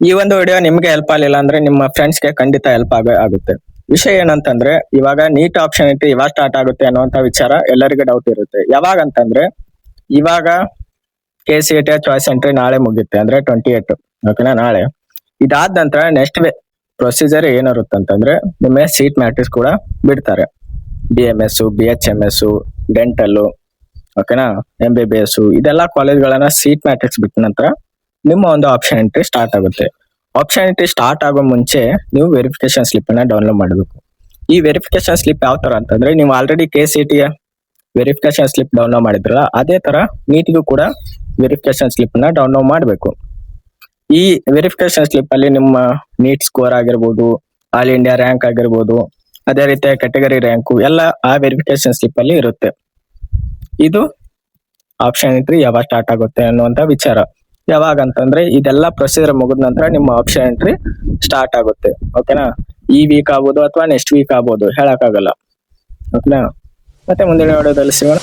ಈ ಒಂದು ವಿಡಿಯೋ ನಿಮ್ಗೆ ಹೆಲ್ಪ್ ಆಗಲಿಲ್ಲ ಅಂದ್ರೆ ನಿಮ್ಮ ಫ್ರೆಂಡ್ಸ್ಗೆ ಖಂಡಿತ ಹೆಲ್ಪ್ ಆಗುತ್ತೆ. ವಿಷಯ ಏನಂತಂದ್ರೆ ಇವಾಗ ನೀಟ್ ಆಪ್ಷನಿಟಿ ಯಾವಾಗ ಸ್ಟಾರ್ಟ್ ಆಗುತ್ತೆ ಅನ್ನುವಂತ ವಿಚಾರ ಎಲ್ಲರಿಗೂ ಡೌಟ್ ಇರುತ್ತೆ. ಯಾವಾಗ ಅಂತಂದ್ರೆ ಇವಾಗ KCET ಚಾಯ್ಸ್ ಎಂಟ್ರಿ ನಾಳೆ ಮುಗಿಯುತ್ತೆ, ಅಂದ್ರೆ 28 ಓಕೆನಾ ನಾಳೆ. ಇದಾದ ನಂತರ ನೆಕ್ಸ್ಟ್ ಪ್ರೊಸೀಜರ್ ಏನಿರುತ್ತೆ ಅಂತಂದ್ರೆ ನಿಮಗೆ ಸೀಟ್ ಮ್ಯಾಟ್ರಿಕ್ಸ್ ಕೂಡ ಬಿಡ್ತಾರೆ. BMS, BHMS, ಡೆಂಟಲ್ ಓಕೆನಾ, MBBS ಇದೆಲ್ಲ ಕಾಲೇಜ್ಗಳನ್ನ ಸೀಟ್ ಮ್ಯಾಟ್ರಿಕ್ಸ್ ಬಿಟ್ಟ ನಂತರ ನಿಮ್ಮ ಒಂದು ಆಪ್ಷನ್ ಎಂಟ್ರಿ ಸ್ಟಾರ್ಟ್ ಆಗುತ್ತೆ. ಆಪ್ಷನ್ ಎಂಟ್ರಿ ಸ್ಟಾರ್ಟ್ ಆಗೋ ಮುಂಚೆ ನೀವು ವೆರಿಫಿಕೇಶನ್ ಸ್ಲಿಪ್ ಅನ್ನ ಡೌನ್ಲೋಡ್ ಮಾಡಬೇಕು. ಈ ವೆರಿಫಿಕೇಶನ್ ಸ್ಲಿಪ್ ಯಾವ ತರ ಅಂತಂದ್ರೆ ನೀವು already KCET verification slip download ಮಾಡಿದ್ರಲ್ಲ ಅದೇ ತರ ನೀಟ್ಗೂ ಕೂಡ ವೆರಿಫಿಕೇಶನ್ ಸ್ಲಿಪ್ ಅನ್ನ ಡೌನ್ಲೋಡ್ ಮಾಡಬೇಕು. ಈ ವೆರಿಫಿಕೇಶನ್ ಸ್ಲಿಪ್ ಅಲ್ಲಿ ನಿಮ್ಮ ನೀಟ್ ಸ್ಕೋರ್ ಆಗಿರ್ಬೋದು, ಆಲ್ ಇಂಡಿಯಾ ರ್ಯಾಂಕ್ ಆಗಿರ್ಬೋದು, ಅದೇ ರೀತಿಯ ಕ್ಯಾಟಗರಿ ರ್ಯಾಂಕು ಎಲ್ಲ ಆ ವೆರಿಫಿಕೇಶನ್ ಸ್ಲಿಪ್ ಅಲ್ಲಿ ಇರುತ್ತೆ. ಇದು ಆಪ್ಷನ್ ಎಂಟ್ರಿ ಯಾವಾಗ ಸ್ಟಾರ್ಟ್ ಆಗುತ್ತೆ ಅನ್ನುವಂತ ವಿಚಾರ. ಯಾವಾಗ ಅಂತಂದ್ರೆ ಇದೆಲ್ಲ ಪ್ರೊಸೀಜರ್ ಮುಗಿದ ನಂತರ ನಿಮ್ಮ ಆಪ್ಷನ್ ಎಂಟ್ರಿ ಸ್ಟಾರ್ಟ್ ಆಗುತ್ತೆ. ಓಕೆನಾ, ಈ ವೀಕ್ ಆಗ್ಬೋದು ಅಥವಾ ನೆಕ್ಸ್ಟ್ ವೀಕ್ ಆಗ್ಬೋದು, ಹೇಳಕ್ಕಾಗಲ್ಲ. ಓಕೆನಾ, ಮತ್ತೆ ಮುಂದಿನ ವಿಡಿಯೋದಲ್ಲಿ ಸಿಗೋಣ.